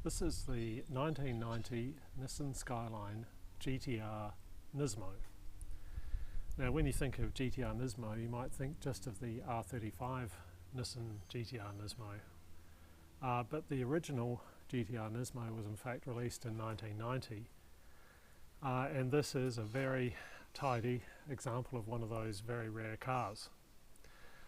This is the 1990 Nissan Skyline GT-R Nismo. Now when you think of GT-R Nismo, you might think just of the R35 Nissan GT-R Nismo. But the original GT-R Nismo was in fact released in 1990. And this is a very tidy example of one of those very rare cars.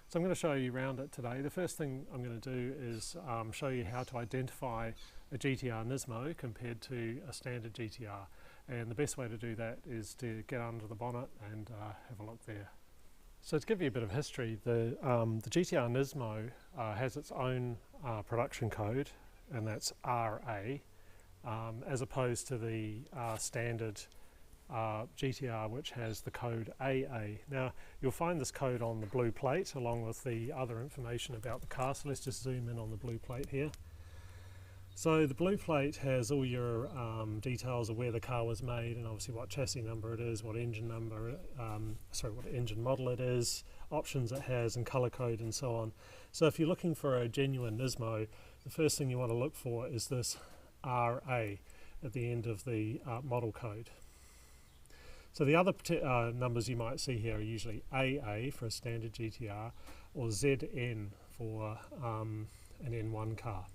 So I'm going to show you around it today. The first thing I'm going to do is show you how to identify a GT-R Nismo compared to a standard GT-R. And the best way to do that is to get under the bonnet and have a look there. So to give you a bit of history, the GT-R Nismo has its own production code, and that's RA, as opposed to the standard GT-R, which has the code AA. Now you'll find this code on the blue plate along with the other information about the car, so let's just zoom in on the blue plate here. So the blue plate has all your details of where the car was made, and obviously what chassis number it is, what engine number, what engine model it is, options it has, and colour code and so on. So if you're looking for a genuine Nismo, the first thing you want to look for is this RA at the end of the model code. So the other numbers you might see here are usually AA for a standard GT-R or ZN for an N1 car.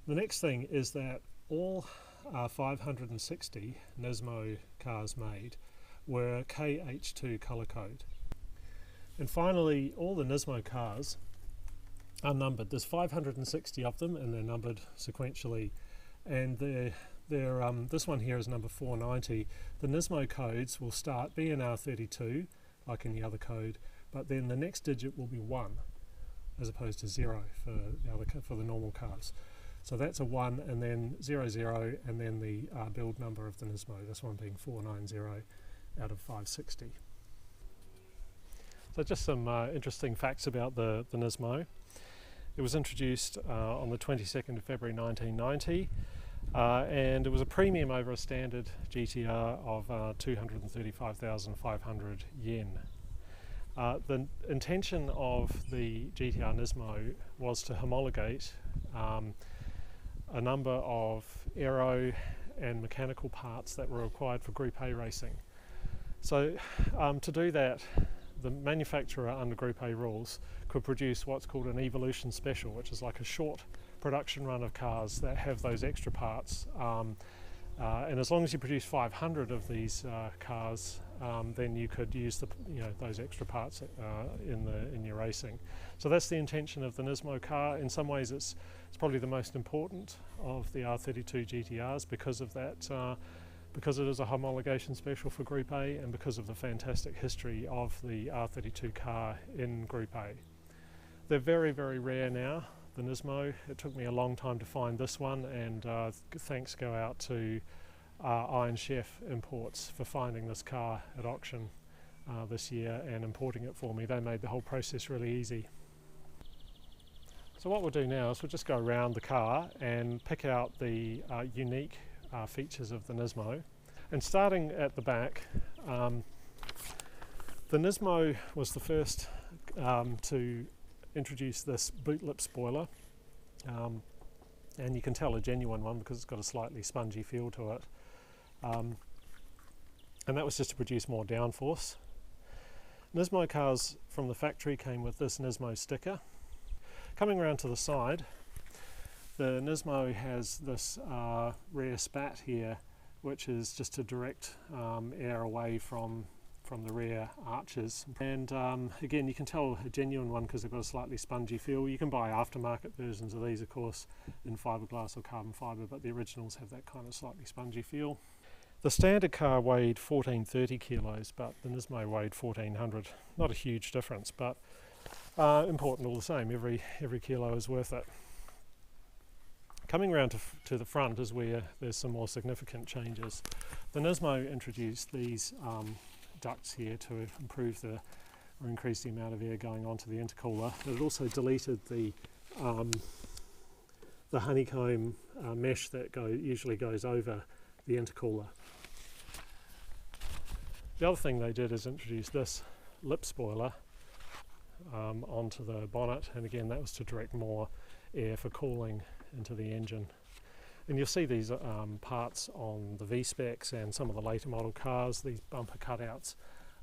The next thing is that all 560 Nismo cars made were KH2 colour code. And finally, all the Nismo cars are numbered. There's 560 of them, and they're numbered sequentially. And this one here is number 490. The Nismo codes will start being R32, like any other code, but then the next digit will be 1, as opposed to 0 for the normal cars. So that's a 1, and then 00, and then the build number of the Nismo, this one being 490 out of 560. So just some interesting facts about the Nismo. It was introduced on the 22nd of February 1990, and it was a premium over a standard GT-R of 235,500 yen. The intention of the GT-R Nismo was to homologate a number of aero and mechanical parts that were required for Group A racing. So to do that, the manufacturer under Group A rules could produce what's called an Evolution Special, which is like a short production run of cars that have those extra parts. And as long as you produce 500 of these cars, then you could use those extra parts in your racing. So that's the intention of the Nismo car. In some ways, it's probably the most important of the R32 GT-Rs because of that. Because it is a homologation special for Group A, and because of the fantastic history of the R32 car in Group A. They're very, very rare now, the Nismo. It took me a long time to find this one, and thanks go out to Iron Chef Imports for finding this car at auction this year and importing it for me. They made the whole process really easy. So what we'll do now is we'll just go around the car and pick out the unique features of the Nismo. And starting at the back, the Nismo was the first to introduce this boot lip spoiler, and you can tell a genuine one because it's got a slightly spongy feel to it, and that was just to produce more downforce. Nismo cars from the factory came with this Nismo sticker. Coming around to the side, the Nismo has this rear spat here, which is just to direct air away from the rear arches. And again, you can tell a genuine one because they've got a slightly spongy feel. You can buy aftermarket versions of these, of course, in fiberglass or carbon fiber, but the originals have that kind of slightly spongy feel. The standard car weighed 1430 kilos, but the Nismo weighed 1400. Not a huge difference, but important all the same. Every kilo is worth it. Coming around to the front is where there's some more significant changes. The Nismo introduced these ducts here to improve or increase the amount of air going onto the intercooler. It also deleted the honeycomb mesh that usually goes over the intercooler. The other thing they did is introduce this lip spoiler onto the bonnet, and again that was to direct more air for cooling into the engine. And you'll see these parts on the V-Specs and some of the later model cars. These bumper cutouts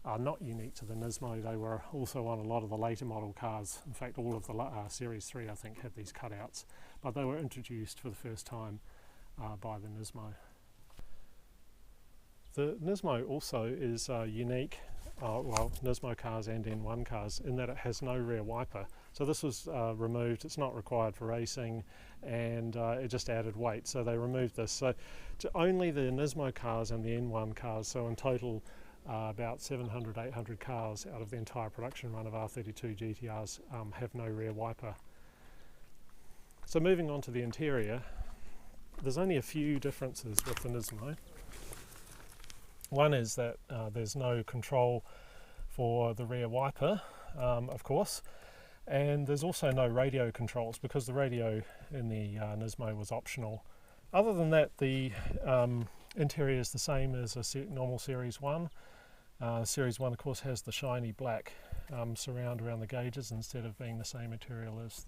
are not unique to the Nismo. They were also on a lot of the later model cars. In fact, all of the Series 3 I think had these cutouts, but they were introduced for the first time by the Nismo. The Nismo also is unique, well, Nismo cars and N1 cars, in that it has no rear wiper. So this was removed. It's not required for racing, and it just added weight, so they removed this. So only the Nismo cars and the N1 cars, so in total about 700, 800 cars out of the entire production run of R32 GT-Rs have no rear wiper. So moving on to the interior, there's only a few differences with the Nismo. One is that there's no control for the rear wiper, of course, and there's also no radio controls because the radio in the Nismo was optional. Other than that, the interior is the same as a normal Series 1. Series 1 of course has the shiny black surround around the gauges instead of being the same material as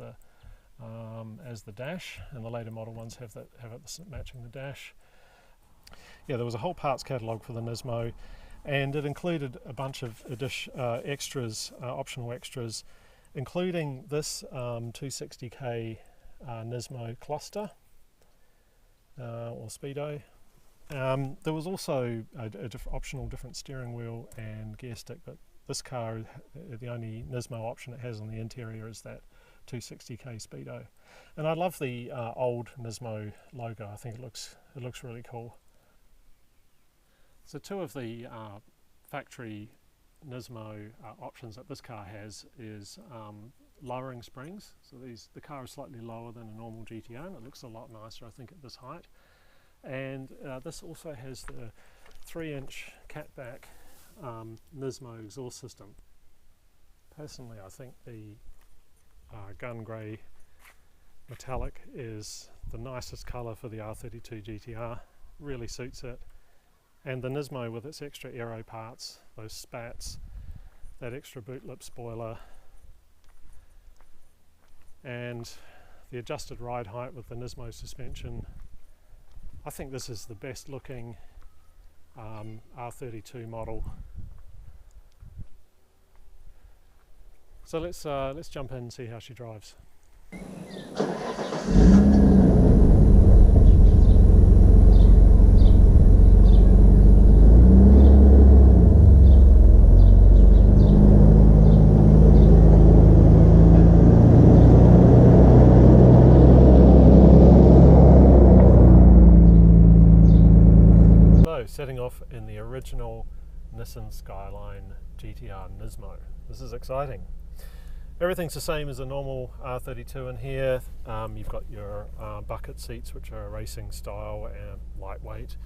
the dash, and the later model ones have it matching the dash. Yeah, there was a whole parts catalogue for the Nismo, and it included a bunch of extras, optional extras, including this 260k Nismo cluster or speedo. There was also a optional different steering wheel and gear stick, but this car, the only Nismo option it has on the interior is that 260k speedo. And I love the old Nismo logo. I think it looks really cool. So two of the factory Nismo options that this car has is lowering springs. So the car is slightly lower than a normal GT-R, and it looks a lot nicer I think at this height. And this also has the 3-inch catback Nismo exhaust system. Personally, I think the gun grey metallic is the nicest colour for the R32 GT-R, really suits it. And the Nismo with its extra aero parts, those spats, that extra boot lip spoiler, and the adjusted ride height with the Nismo suspension, I think this is the best looking R32 model. So let's jump in and see how she drives. Setting off in the original Nissan Skyline GT-R Nismo. This is exciting. Everything's the same as a normal R32 in here. You've got your bucket seats, which are racing style and lightweight,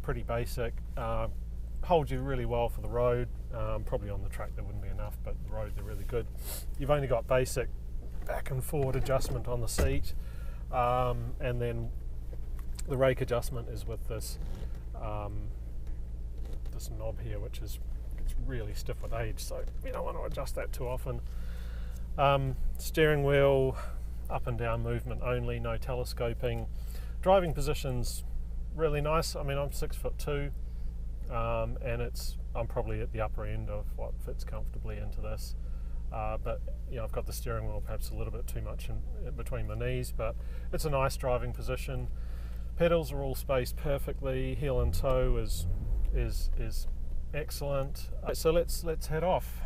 pretty basic. Hold you really well for the road. Probably on the track there wouldn't be enough, but the road they're really good. You've only got basic back and forward adjustment on the seat, and then the rake adjustment is with this this knob here, which is really stiff with age, so you don't want to adjust that too often. Steering wheel, up and down movement only, no telescoping. Driving position's really nice. I mean, I'm 6'2", and I'm probably at the upper end of what fits comfortably into this. But you know, I've got the steering wheel perhaps a little bit too much in between my knees, but it's a nice driving position. Pedals are all spaced perfectly. Heel and toe is excellent. So let's head off.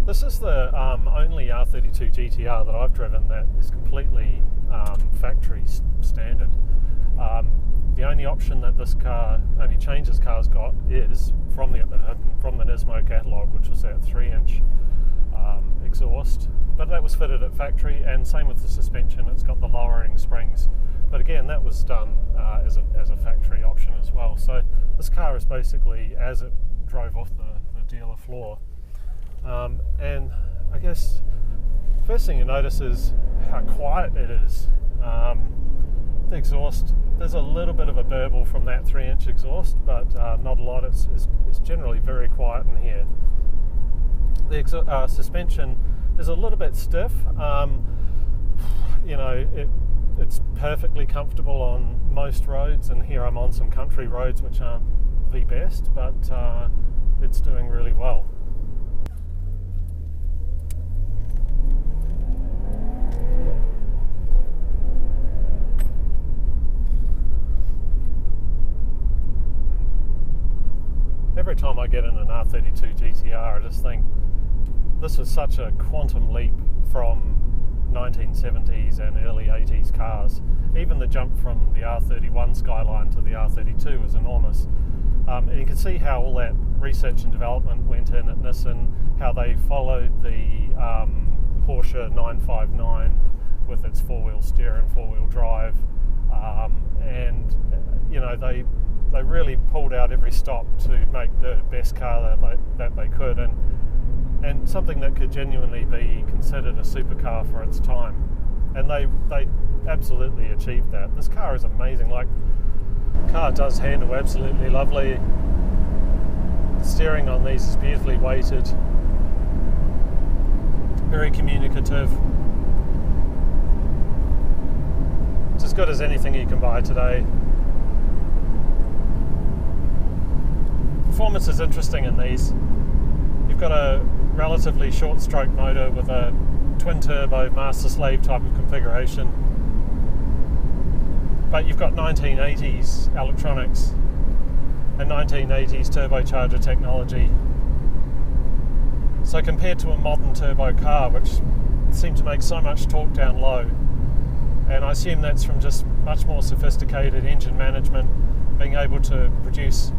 This is the only R32 GT-R that I've driven that is completely factory standard. The only option that this car, only change this car's got, is from the Nismo catalogue, which was that 3-inch exhaust. But that was fitted at factory, and same with the suspension. It's got the lowering springs, but again that was done as a factory option as well. So this car is basically as it drove off the dealer floor. And I guess first thing you notice is how quiet it is. The exhaust, there's a little bit of a burble from that 3-inch exhaust, but not a lot. It's generally very quiet in here. The suspension is a little bit stiff. you know, it's perfectly comfortable on most roads, and here I'm on some country roads which aren't the best, but it's doing really well. Every time I get in an R32 GT-R, I just think this was such a quantum leap from 1970s and early 80s cars. Even the jump from the R31 Skyline to the R32 was enormous. And you can see how all that research and development went in at Nissan, how they followed the Porsche 959 with its four-wheel steer and four-wheel drive, and you know, they really pulled out every stop to make the best car that they could, and something that could genuinely be considered a supercar for its time. And they absolutely achieved that. This car is amazing. Like, the car does handle absolutely lovely. The steering on these is beautifully weighted, very communicative. It's as good as anything you can buy today. Performance is interesting in these. You've got a relatively short stroke motor with a twin turbo master slave type of configuration, but you've got 1980s electronics and 1980s turbocharger technology. So compared to a modern turbo car, which seems to make so much torque down low, and I assume that's from just much more sophisticated engine management, being able to produce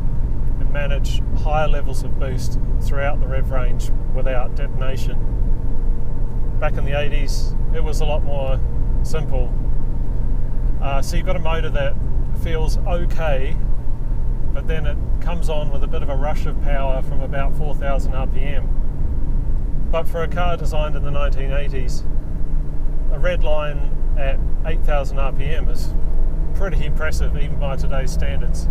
and manage higher levels of boost throughout the rev range without detonation. Back in the 80s, it was a lot more simple. So you've got a motor that feels okay, but then it comes on with a bit of a rush of power from about 4,000 RPM. But for a car designed in the 1980s, a red line at 8,000 RPM is pretty impressive even by today's standards.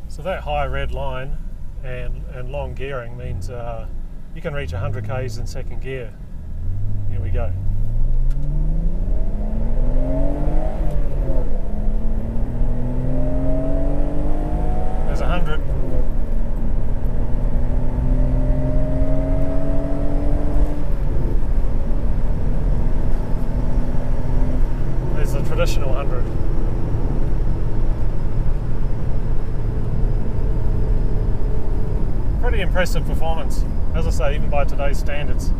So that high red line and long gearing means you can reach 100 k's in second gear. Here we go. There's 100. There's the traditional 100. Pretty impressive performance, as I say, even by today's standards.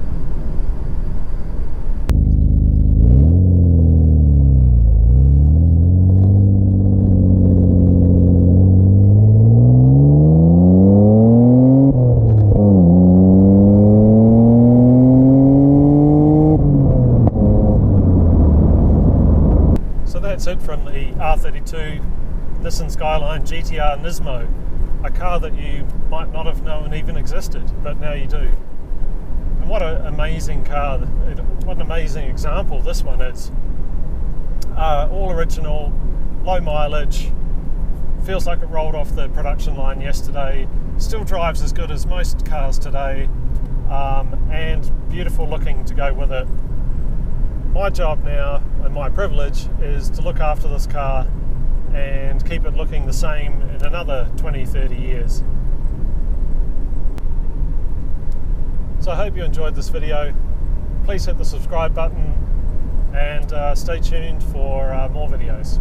So that's it from the R32 Nissan Skyline GT-R Nismo, a car that you might not have known even existed, but now you do. And what an amazing car, what an amazing example this one is. All original, low mileage, feels like it rolled off the production line yesterday, still drives as good as most cars today, and beautiful looking to go with it. My job now, and my privilege, is to look after this car and keep it looking the same in another 20-30 years. So I hope you enjoyed this video. Please hit the subscribe button and stay tuned for more videos.